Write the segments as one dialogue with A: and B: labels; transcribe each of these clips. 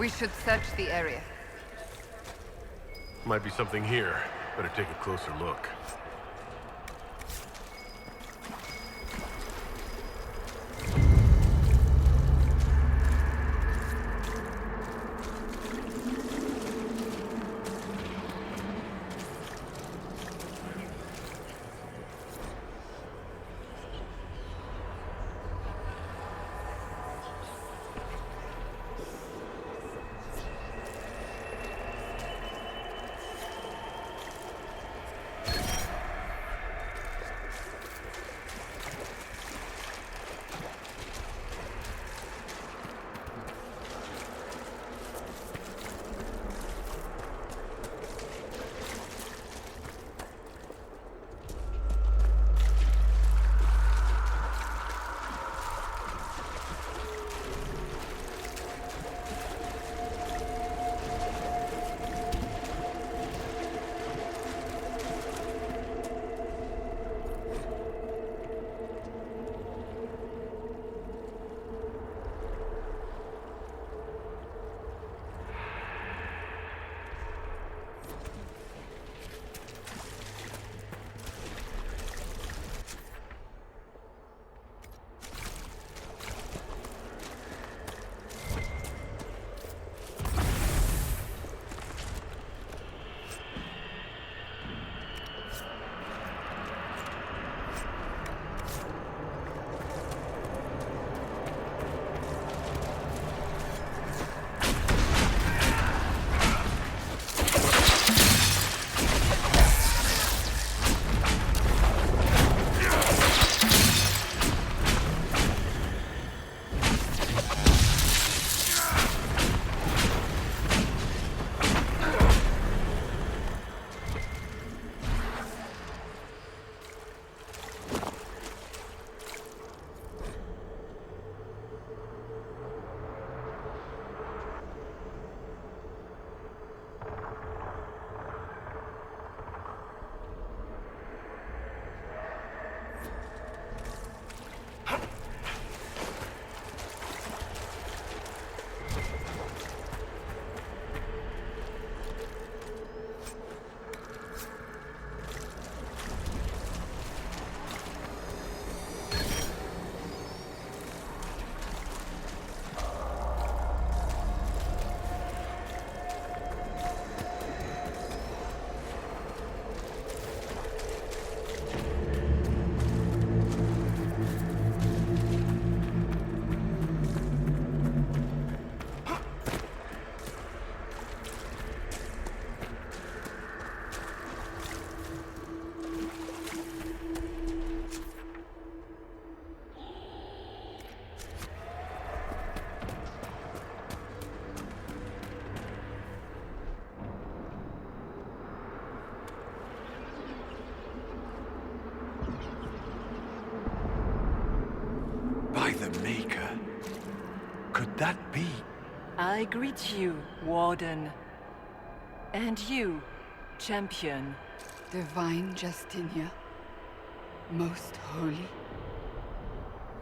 A: We should search the area.
B: Might be something here. Better take a closer look.
C: that be?
D: I greet you, Warden. And you, Champion.
A: Divine Justinia. Most holy.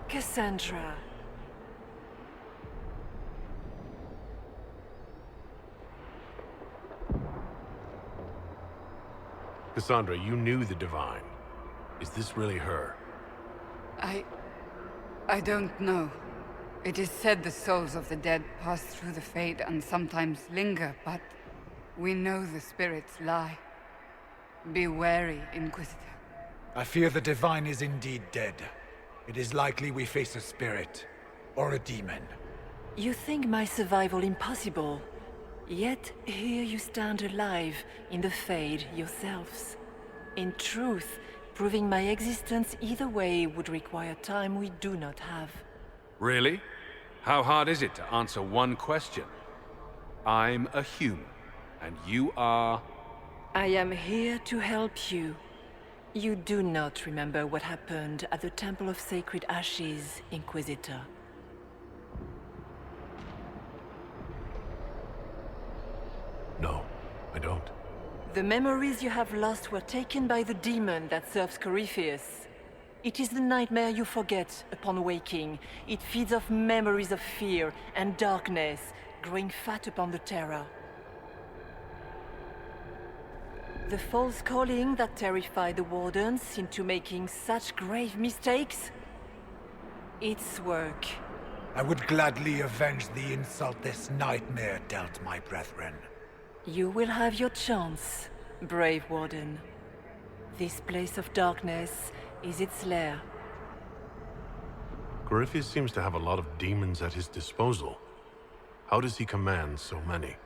D: Cassandra.
B: Cassandra, you knew the Divine. Is this really her?
A: I don't know. It is said the souls of the dead pass through the Fade and sometimes linger, but we know the spirits lie. Be wary, Inquisitor.
C: I fear the Divine is indeed dead. It is likely we face a spirit, or a demon.
D: You think my survival impossible, yet here you stand alive in the Fade yourselves. In truth, proving my existence either way would require time we do not have.
E: Really? How hard is it to answer one question? I'm a human, and you are...
D: I am here to help you. You do not remember what happened at the Temple of Sacred Ashes, Inquisitor.
B: No, I don't.
D: The memories you have lost were taken by the demon that serves Corypheus. It is the nightmare you forget upon waking. It feeds off memories of fear and darkness, growing fat upon the terror. The false calling that terrified the Wardens into making such grave mistakes? It's work.
C: I would gladly avenge the insult this nightmare dealt my brethren.
D: You will have your chance, brave Warden. This place of darkness is its lair.
B: Corypheus seems to have a lot of demons at his disposal. How does he command so many?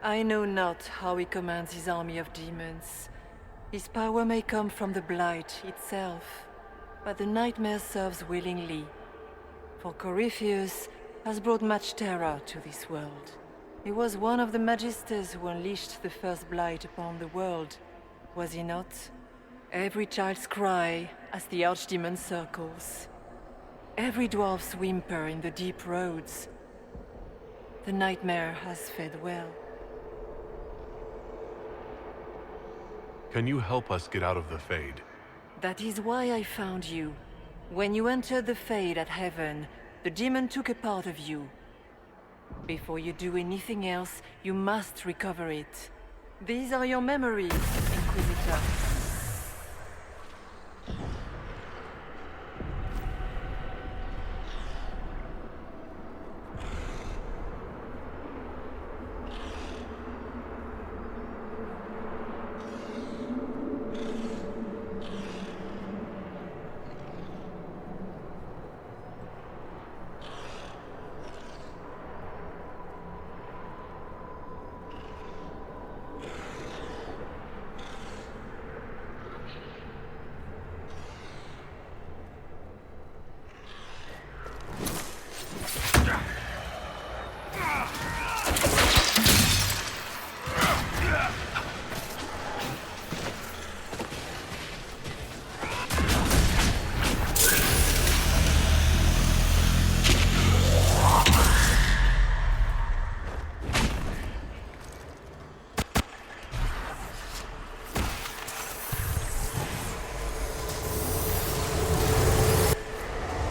D: I know not how he commands his army of demons. His power may come from the Blight itself, but the nightmare serves willingly. For Corypheus has brought much terror to this world. He was one of the Magisters who unleashed the first Blight upon the world, was he not? Every child's cry as the Archdemon circles. Every dwarf's whimper in the deep roads. The nightmare has fed well.
B: Can you help us get out of the Fade?
D: That is why I found you. When you entered the Fade at Heaven, the demon took a part of you. Before you do anything else, you must recover it. These are your memories, Inquisitor.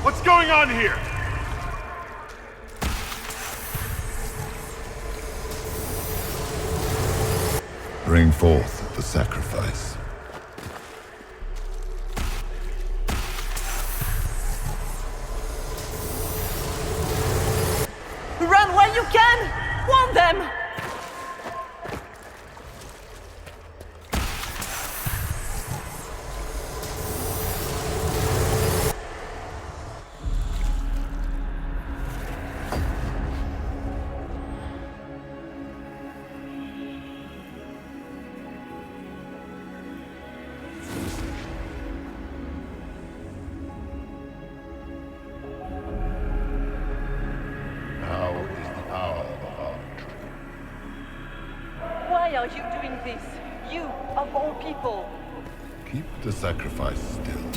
B: What's going on here?
F: Bring forth the sacrifice.
D: Run while you can! Warn them! Why are you doing this? You, of all people!
F: Keep the sacrifice still.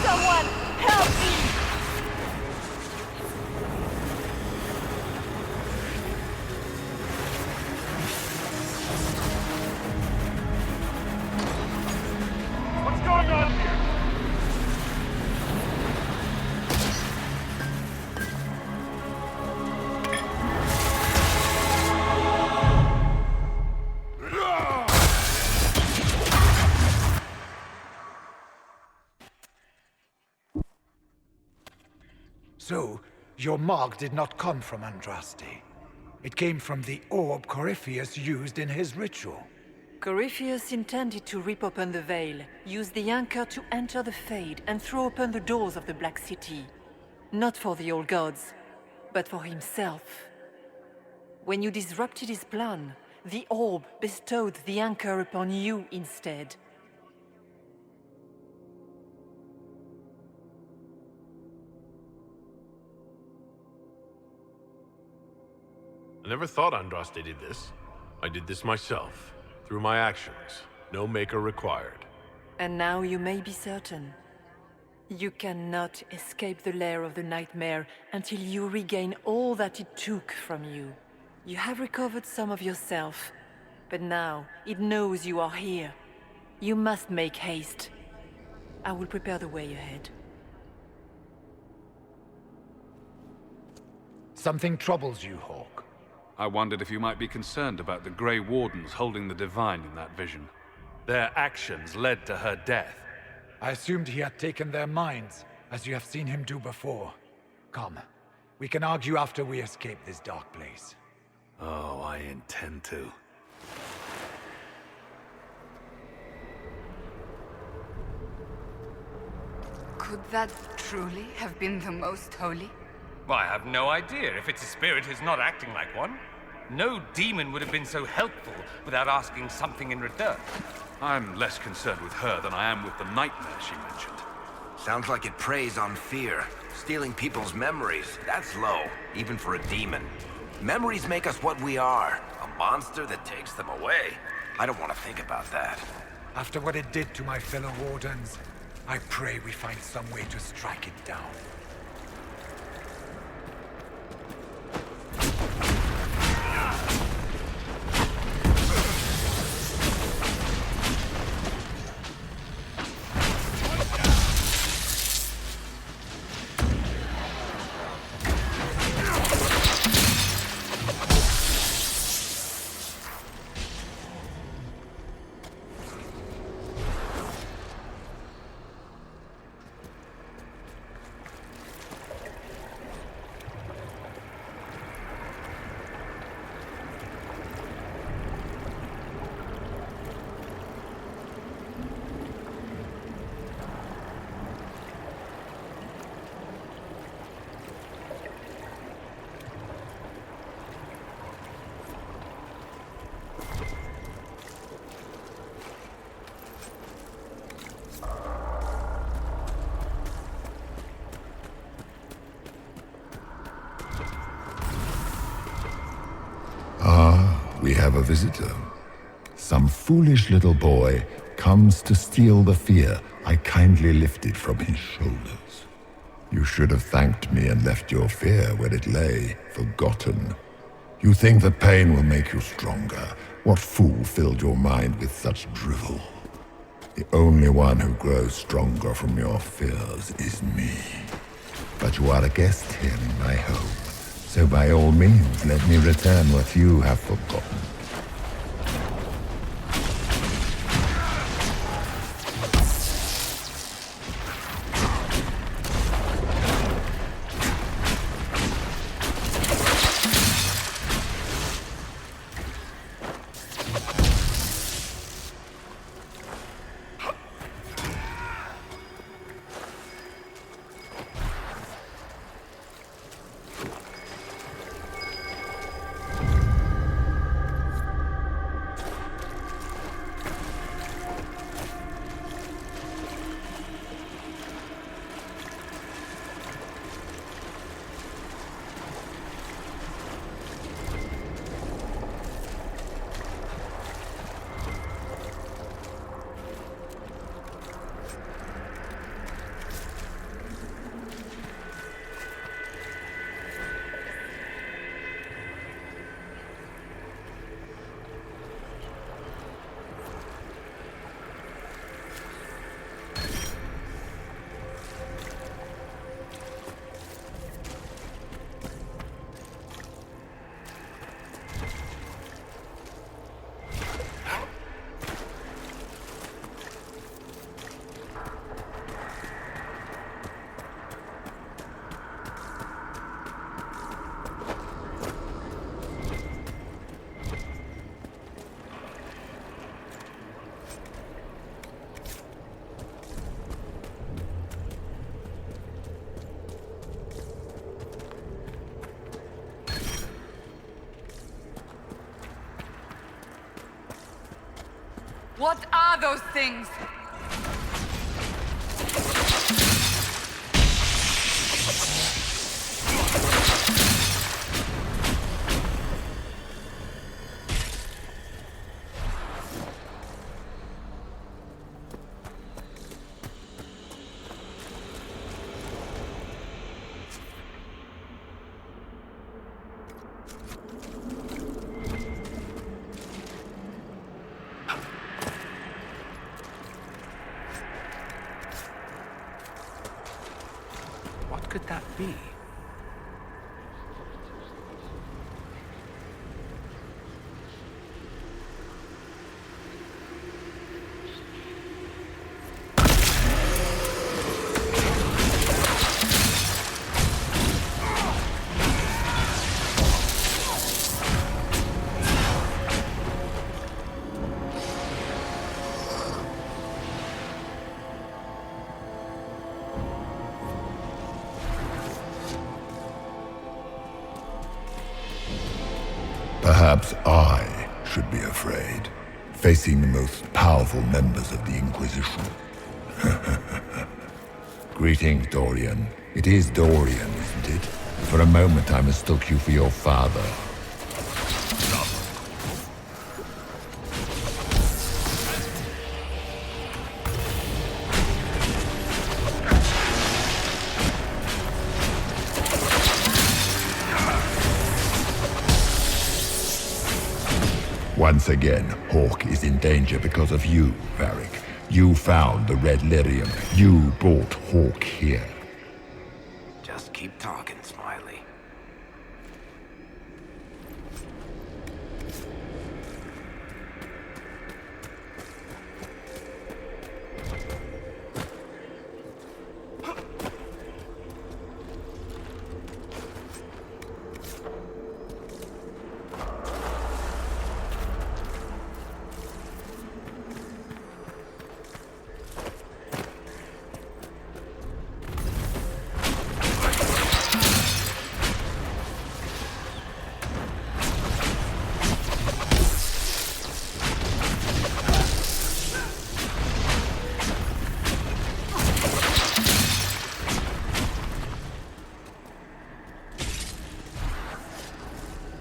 D: Someone, help me!
B: What's going on here?
C: So, your mark did not come from Andraste. It came from the orb Corypheus used in his ritual.
D: Corypheus intended to rip open the veil, use the anchor to enter the Fade, and throw open the doors of the Black City. Not for the old gods, but for himself. When you disrupted his plan, the orb bestowed the anchor upon you instead.
B: I never thought Andraste did this. I did this myself, through my actions. No maker required.
D: And now you may be certain. You cannot escape the lair of the nightmare until you regain all that it took from you. You have recovered some of yourself, but now it knows you are here. You must make haste. I will prepare the way ahead.
C: Something troubles you, Hawke.
E: I wondered if you might be concerned about the Grey Wardens holding the Divine in that vision. Their actions led to her death.
C: I assumed he had taken their minds, as you have seen him do before. Come, we can argue after we escape this dark place.
E: Oh, I intend to.
A: Could that truly have been the most holy?
G: Well, I have no idea. If it's a spirit who's not acting like one, no demon would have been so helpful without asking something in return.
E: I'm less concerned with her than I am with the nightmare she mentioned.
H: Sounds like it preys on fear. Stealing people's memories. That's low, even for a demon. Memories make us what we are. A monster that takes them away. I don't want to think about that.
C: After what it did to my fellow Wardens, I pray we find some way to strike it down.
F: We have a visitor. Some foolish little boy comes to steal the fear I kindly lifted from his shoulders. You should have thanked me and left your fear where it lay, forgotten. You think that pain will make you stronger. What fool filled your mind with such drivel? The only one who grows stronger from your fears is me. But you are a guest here in my home. So by all means, let me return what you have forgotten.
A: What are those things?
E: What could that be?
F: Perhaps I should be afraid, facing the most powerful members of the Inquisition. Greetings, Dorian. It is Dorian, isn't it? For a moment I mistook you for your father. Once again, Hawke is in danger because of you, Varric. You found the Red Lyrium. You brought Hawke here.
H: Just keep talking, Smiley.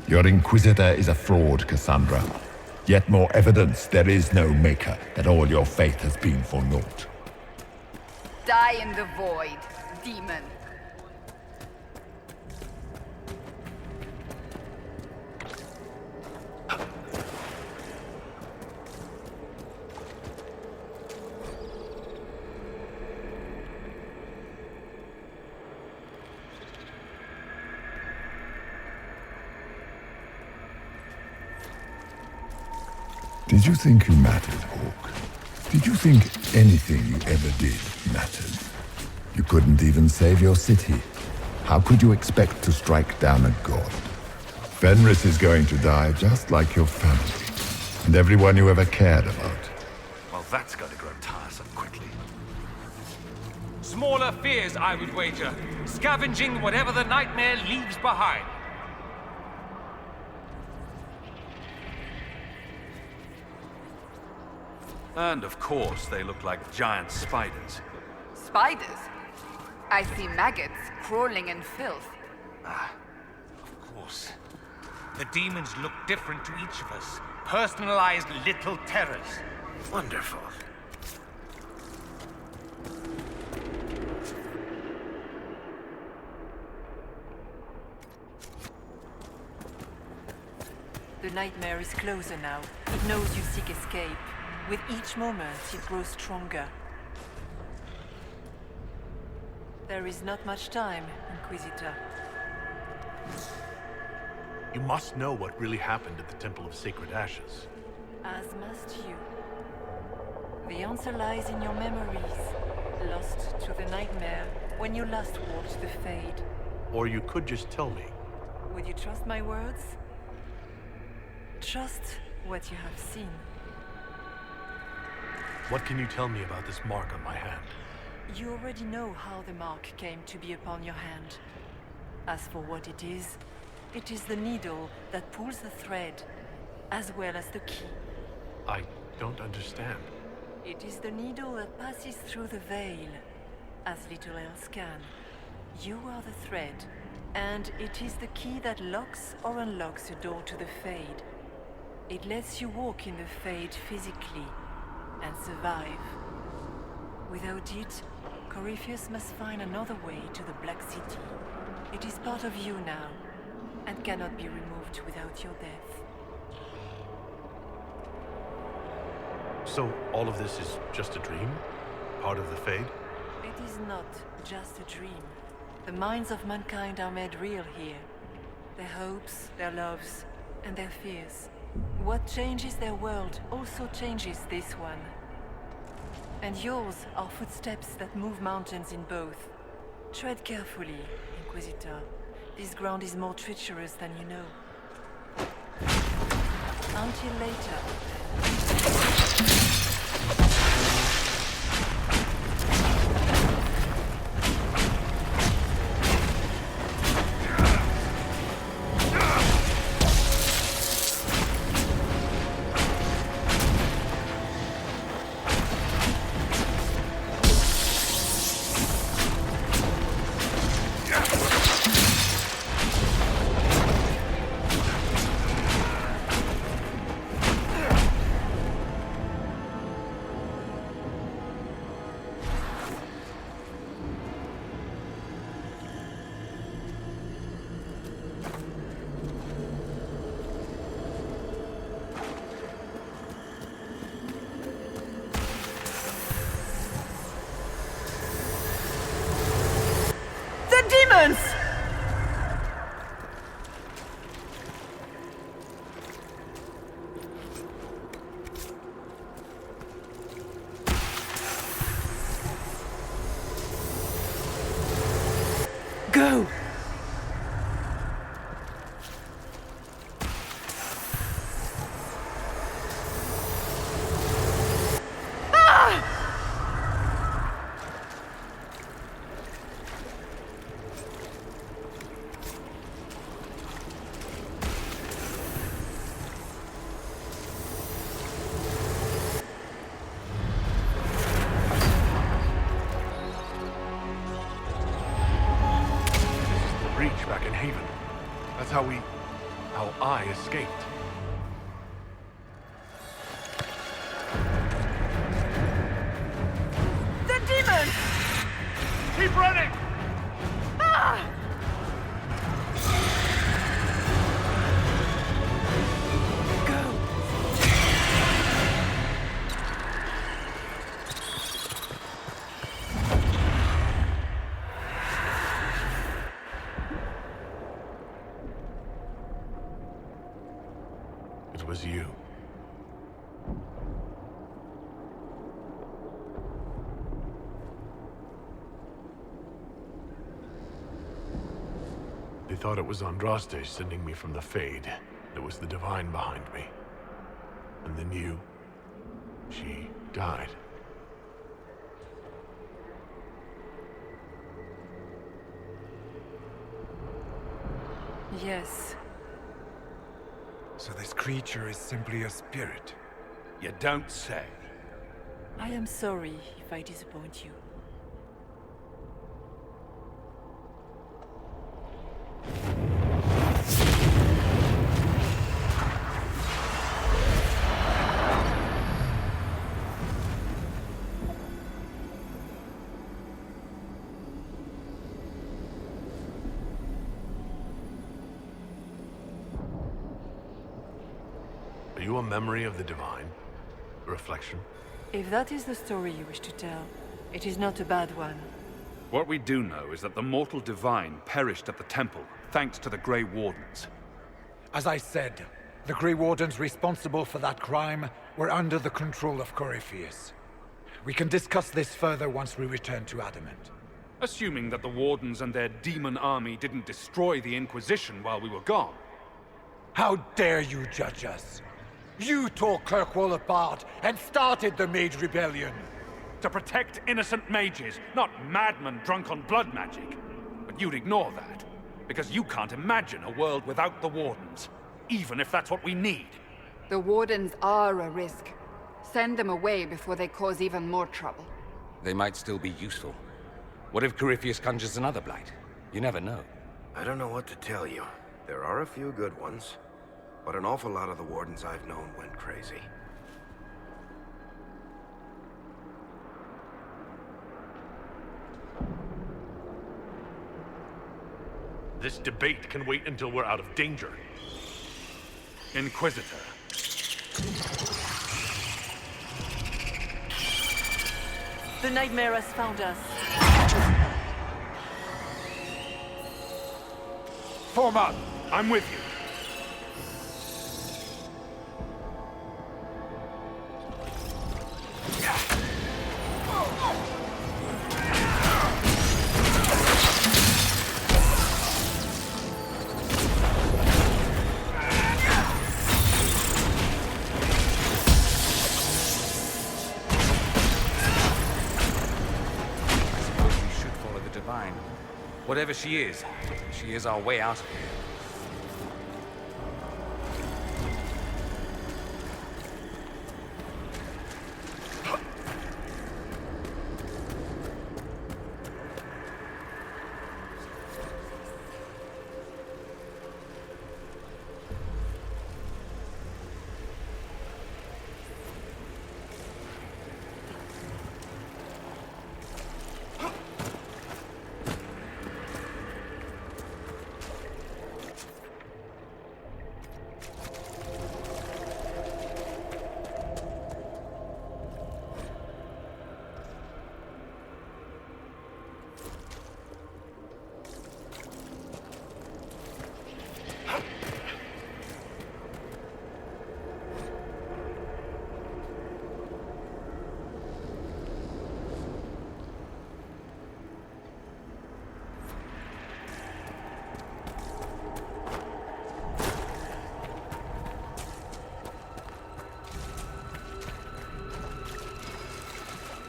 F: Your Inquisitor is a fraud, Cassandra. Yet more evidence there is no Maker, that all your faith has been for naught.
A: Die in the void, demon.
F: Did you think you mattered, Hawke? Did you think anything you ever did mattered? You couldn't even save your city. How could you expect to strike down a god? Fenris is going to die just like your family, and everyone you ever cared about.
G: Well, that's going to grow tiresome quickly. Smaller fears, I would wager. Scavenging whatever the nightmare leaves behind.
E: And of course, they look like giant spiders.
A: Spiders? I see maggots crawling in filth.
G: Of course. The demons look different to each of us. Personalized little terrors.
H: Wonderful.
D: The nightmare is closer now. It knows you seek escape. With each moment, it grows stronger. There is not much time, Inquisitor.
B: You must know what really happened at the Temple of Sacred Ashes.
D: As must you. The answer lies in your memories, lost to the nightmare when you last walked the Fade.
B: Or you could just tell me.
D: Would you trust my words? Trust what you have seen.
B: What can you tell me about this mark on my hand?
D: You already know how the mark came to be upon your hand. As for what it is the needle that pulls the thread, as well as the key.
B: I don't understand.
D: It is the needle that passes through the veil, as little else can. You are the thread, and it is the key that locks or unlocks a door to the Fade. It lets you walk in the Fade physically, and survive. Without it, Corypheus must find another way to the Black City. It is part of you now, and cannot be removed without your death.
B: So all of this is just a dream? Part of the Fade?
D: It is not just a dream. The minds of mankind are made real here. Their hopes, their loves, and their fears. What changes their world also changes this one. And yours are footsteps that move mountains in both. Tread carefully, Inquisitor. This ground is more treacherous than you know. Until later.
B: thought it was Andraste sending me from the Fade. It was the Divine behind me. And then you... she died.
D: Yes.
C: So this creature is simply a spirit.
E: You don't say.
D: I am sorry if I disappoint you.
B: Are you a memory of the Divine? A reflection?
D: If that is the story you wish to tell, it is not a bad one.
E: What we do know is that the mortal divine perished at the temple, thanks to the Grey Wardens.
C: As I said, the Grey Wardens responsible for that crime were under the control of Corypheus. We can discuss this further once we return to Adamant.
E: Assuming that the Wardens and their demon army didn't destroy the Inquisition while we were gone.
C: How dare you judge us? You tore Kirkwall apart and started the Mage Rebellion.
E: To protect innocent mages, not madmen drunk on blood magic. But you'd ignore that, because you can't imagine a world without the Wardens, even if that's what we need.
A: The Wardens are a risk. Send them away before they cause even more trouble.
I: They might still be useful. What if Corypheus conjures another blight? You never know.
H: I don't know what to tell you. There are a few good ones, but an awful lot of the Wardens I've known went crazy.
B: This debate can wait until we're out of danger.
E: Inquisitor.
D: The nightmare has found us.
E: Form up! I'm with you.
I: Whatever she is our way out of here.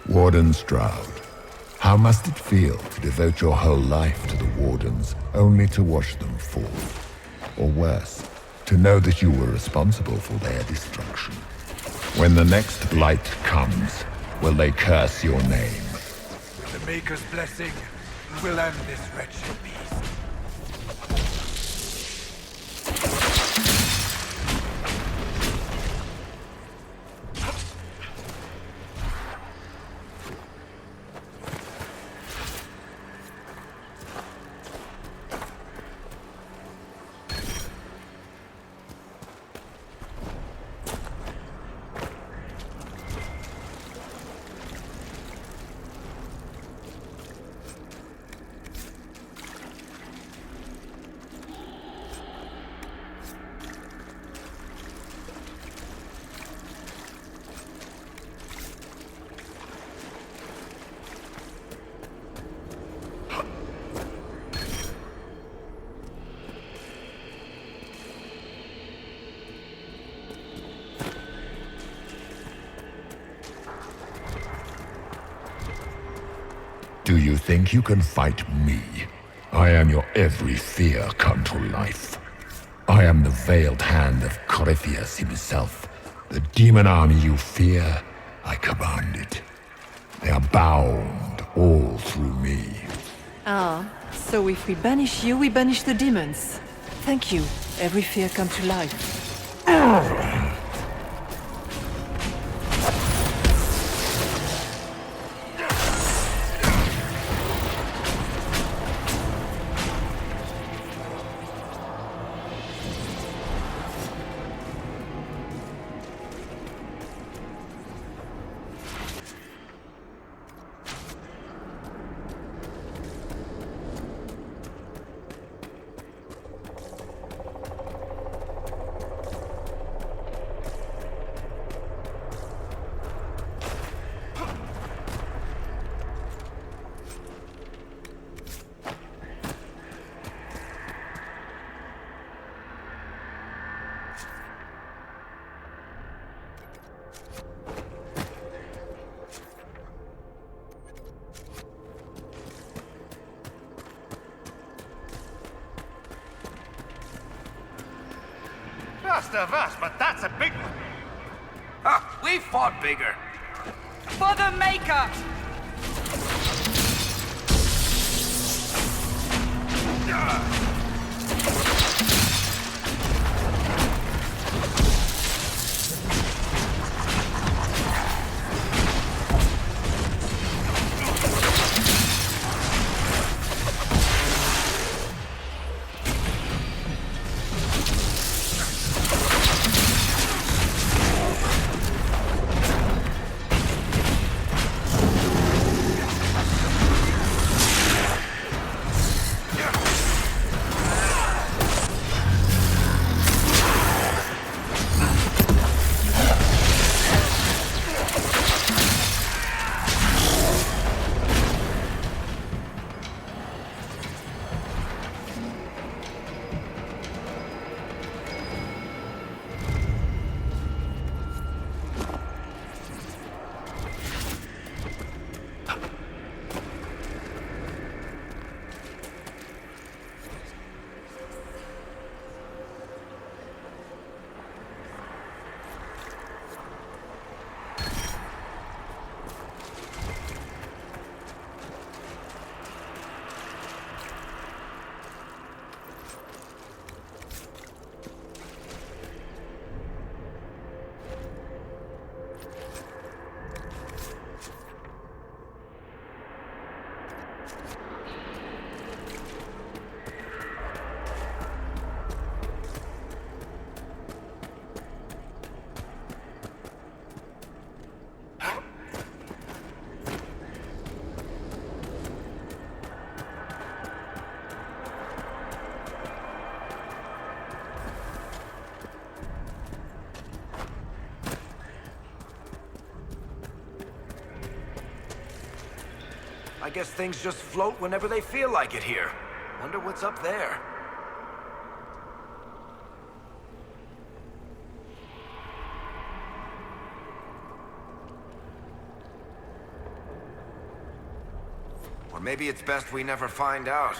F: Warden Stroud, how must it feel to devote your whole life to the Wardens only to watch them fall? Or worse, to know that you were responsible for their destruction? When the next blight comes, will they curse your name?
C: With the Maker's blessing, we'll end this wretched beast.
F: you think you can fight me? I am your every fear come to life. I am the veiled hand of Corypheus himself. The demon army you fear, I command it. They are bound all through me.
D: Ah, so if we banish you, we banish the demons. Thank you. Every fear come to life.
E: Just of us, but that's a big one.
H: Ah, we fought bigger.
A: For the Maker!
H: I guess things just float whenever they feel like it here. Wonder what's up there. Or maybe it's best we never find out.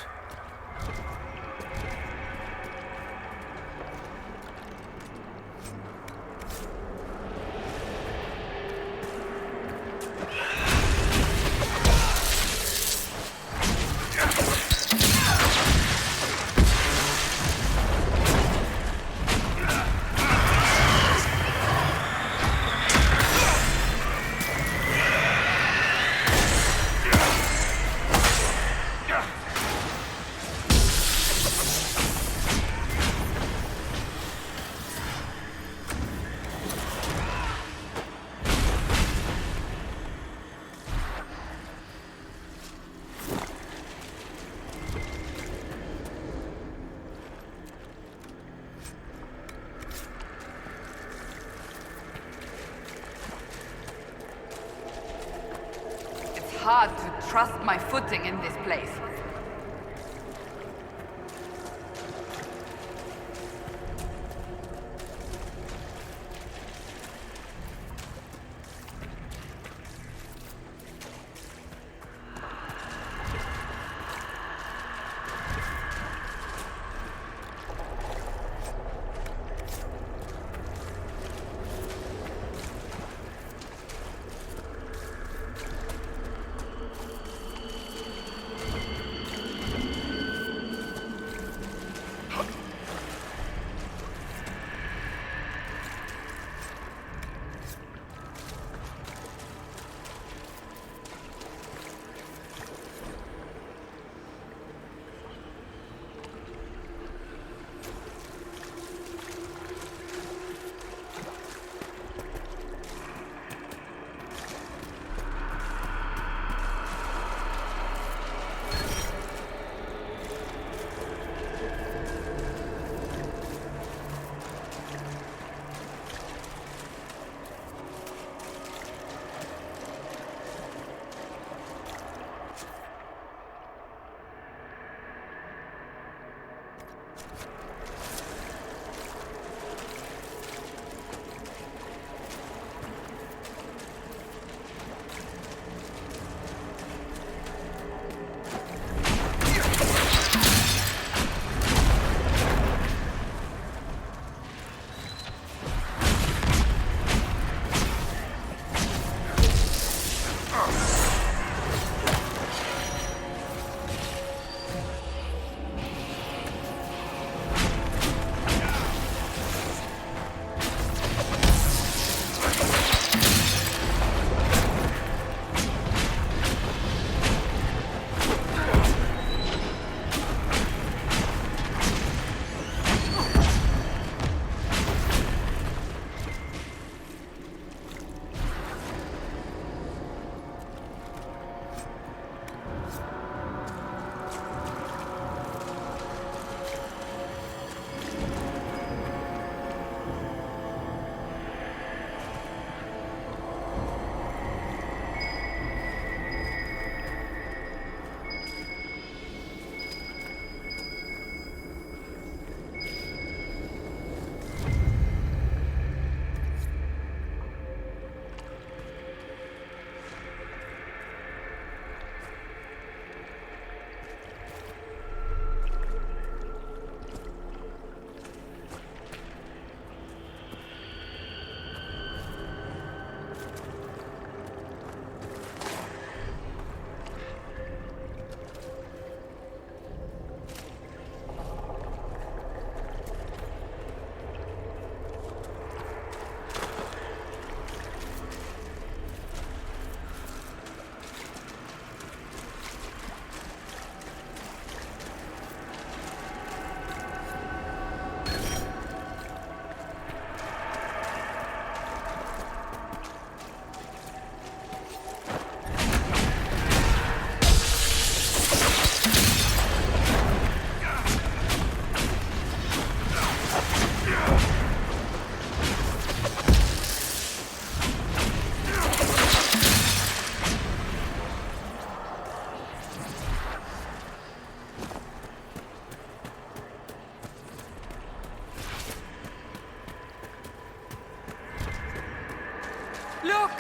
A: Hard to trust my footing in this place. Look!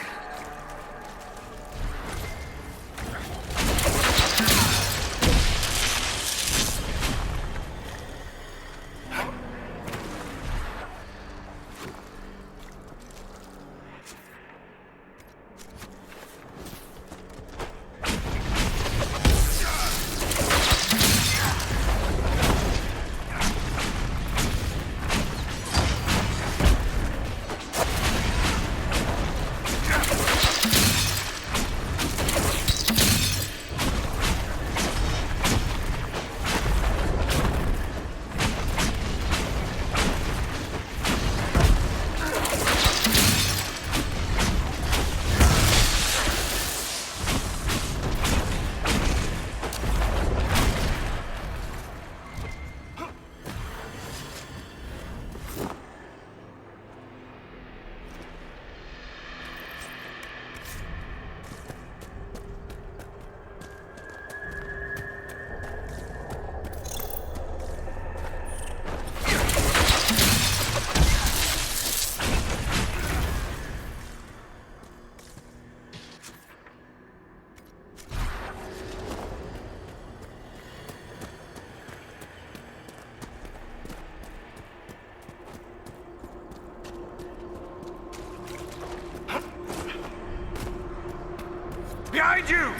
E: Behind you!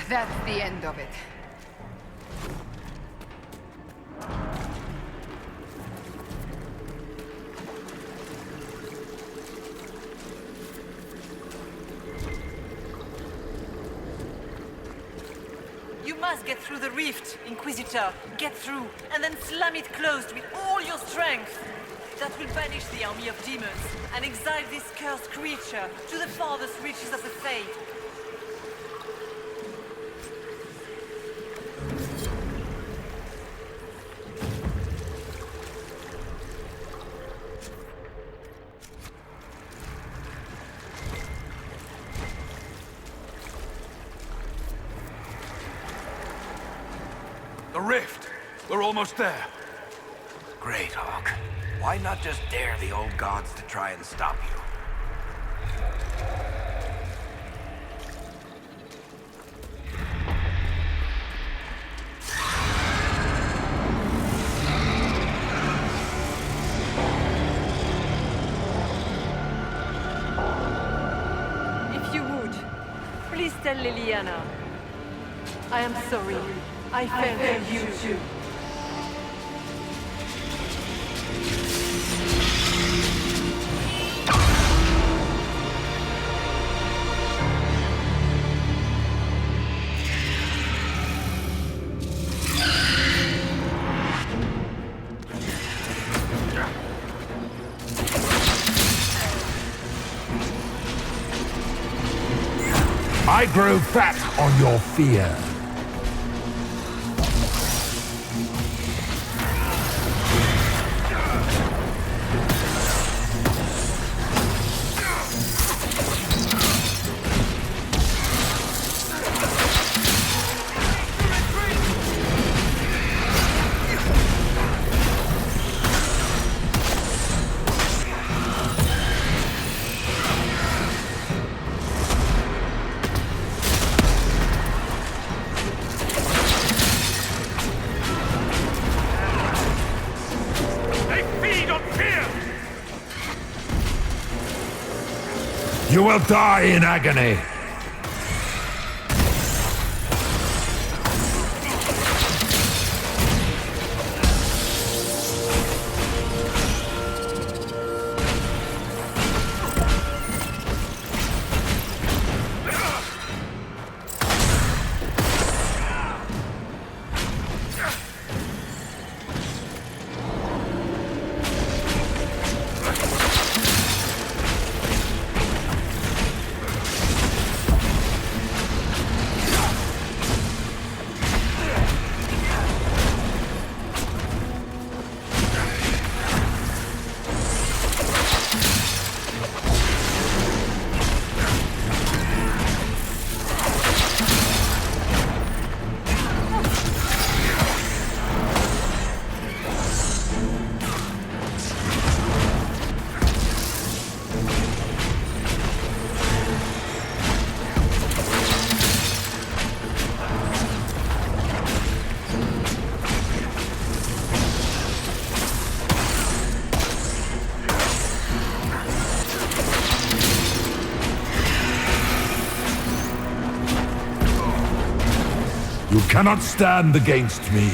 A: That's the end of it.
D: You must get through the rift, Inquisitor. Get through, and then slam it closed with all your strength. That will banish the army of demons, and exile this cursed creature to the farthest reaches of the Fade.
E: The rift! We're almost there.
H: Great, Hawke. Why not just dare the old gods to try and stop you?
D: If you would, please tell Liliana. I am sorry. I failed you too.
F: I grow fat on your fear. You will die in agony. You cannot stand against me.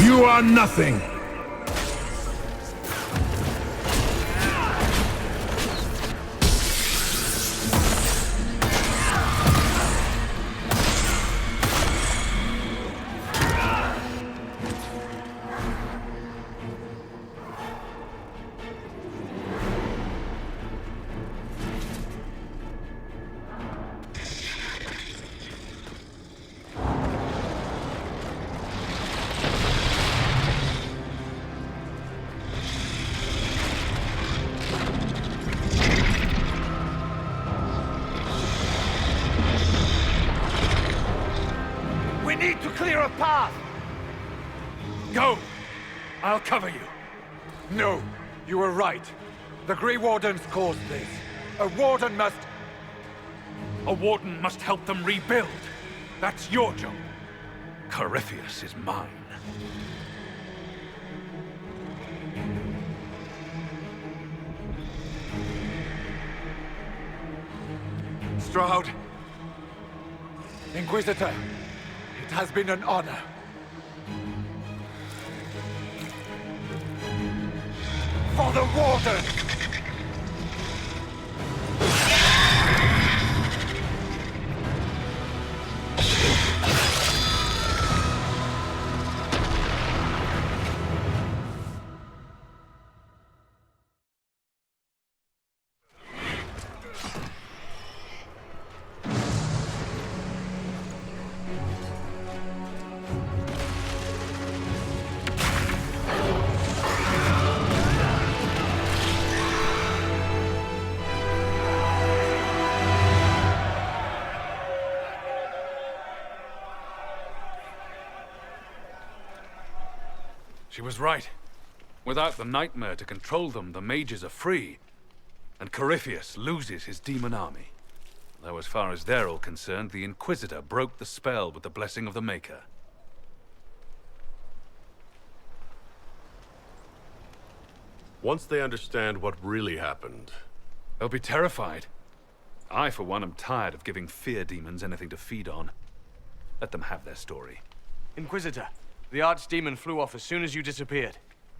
F: You are nothing!
E: I'll cover you.
C: No, you were right. The Grey Wardens caused this. A Warden must...
E: A Warden must help them rebuild. That's your job. Corypheus is mine.
C: Stroud. Inquisitor, it has been an honor. For the Warden!
E: She was right. Without the nightmare to control them, the mages are free. And Corypheus loses his demon army. Though as far as they're all concerned, the Inquisitor broke the spell with the blessing of the Maker.
B: Once they understand what really happened,
E: they'll be terrified. I, for one, am tired of giving fear demons anything to feed on. Let them have their story.
J: Inquisitor, the Archdemon flew off as soon as you disappeared.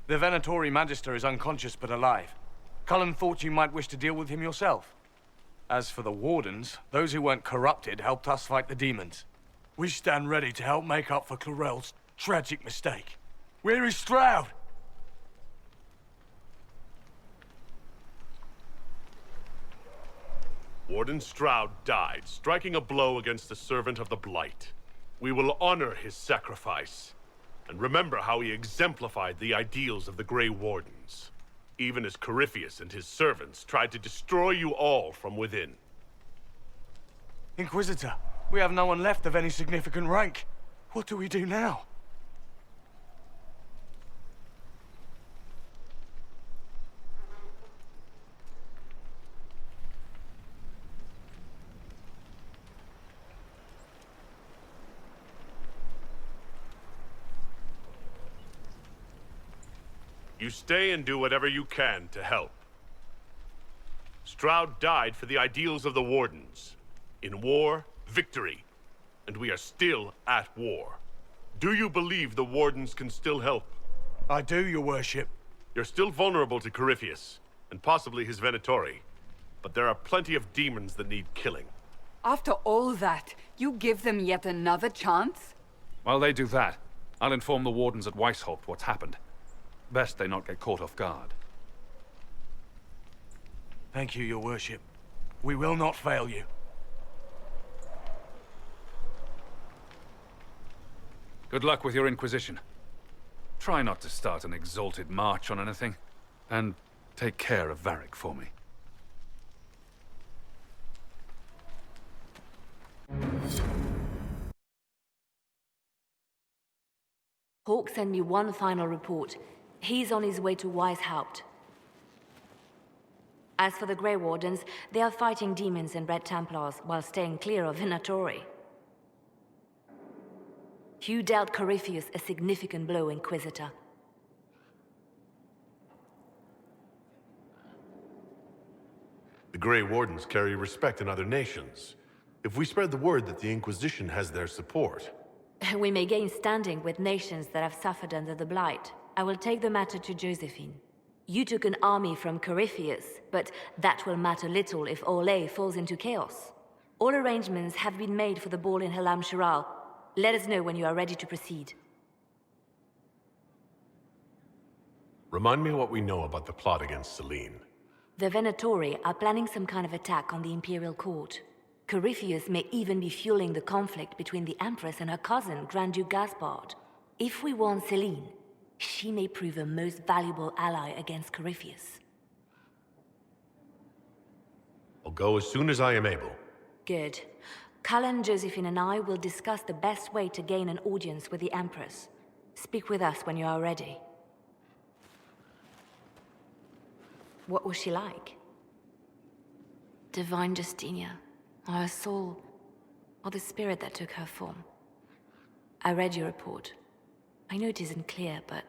J: The Venatori Magister is unconscious but alive. Cullen thought you might wish to deal with him yourself. As for the Wardens, those who weren't corrupted helped us fight the demons. We stand ready to help make up for Clorel's tragic mistake. Where is Stroud?
B: Warden Stroud died, striking a blow against a servant of the Blight. We will honor his sacrifice, and remember how he exemplified the ideals of the Grey Wardens, even as Corypheus and his servants tried to destroy you all from within.
J: Inquisitor, we have no one left of any significant rank. What do we do now?
B: You stay and do whatever you can to help. Stroud died for the ideals of the Wardens. In war, victory. And we are still at war. Do you believe the Wardens can still help?
J: I do, your worship.
B: You're still vulnerable to Corypheus, and possibly his Venatori. But there are plenty of demons that need killing.
A: After all that, you give them yet another chance?
E: While they do that, I'll inform the Wardens at Weishaupt what's happened. Best they not get caught off guard.
J: Thank you, your worship. We will not fail you.
E: Good luck with your Inquisition. Try not to start an exalted march on anything. And take care of Varric for me.
K: Hawke sent me one final report. He's on his way to Weishaupt. As for the Grey Wardens, they are fighting demons and Red Templars while staying clear of Venatori. You dealt Corypheus a significant blow, Inquisitor.
B: The Grey Wardens carry respect in other nations. If we spread the word that the Inquisition has their support...
K: We may gain standing with nations that have suffered under the Blight. I will take the matter to Josephine. You took an army from Corypheus, but that will matter little if Orlais falls into chaos. All arrangements have been made for the ball in Halam Shiral. Let us know when you are ready to proceed.
B: Remind me what we know about the plot against Selene.
K: The Venatori are planning some kind of attack on the Imperial Court. Corypheus may even be fueling the conflict between the Empress and her cousin, Grand Duke Gaspard. If we warn Selene, she may prove a most valuable ally against Corypheus.
B: I'll go as soon as I am able.
K: Good. Cullen, Josephine, and I will discuss the best way to gain an audience with the Empress. Speak with us when you are ready. What was she like? Divine Justinia, or her soul, or the spirit that took her form. I read your report. I know it isn't clear, but...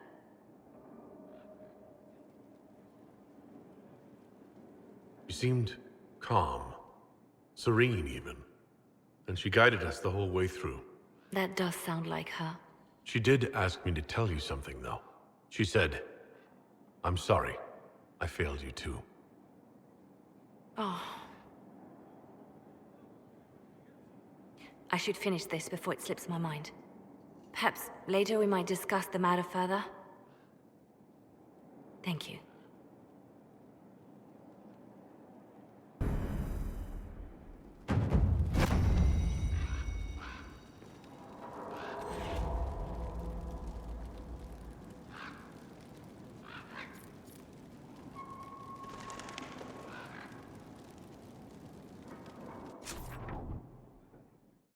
B: She seemed calm, serene even. And she guided us the whole way through.
K: That does sound like her.
B: She did ask me to tell you something, though. She said, "I'm sorry. I failed you too."
K: Oh. I should finish this before it slips my mind. Perhaps later we might discuss the matter further. Thank you.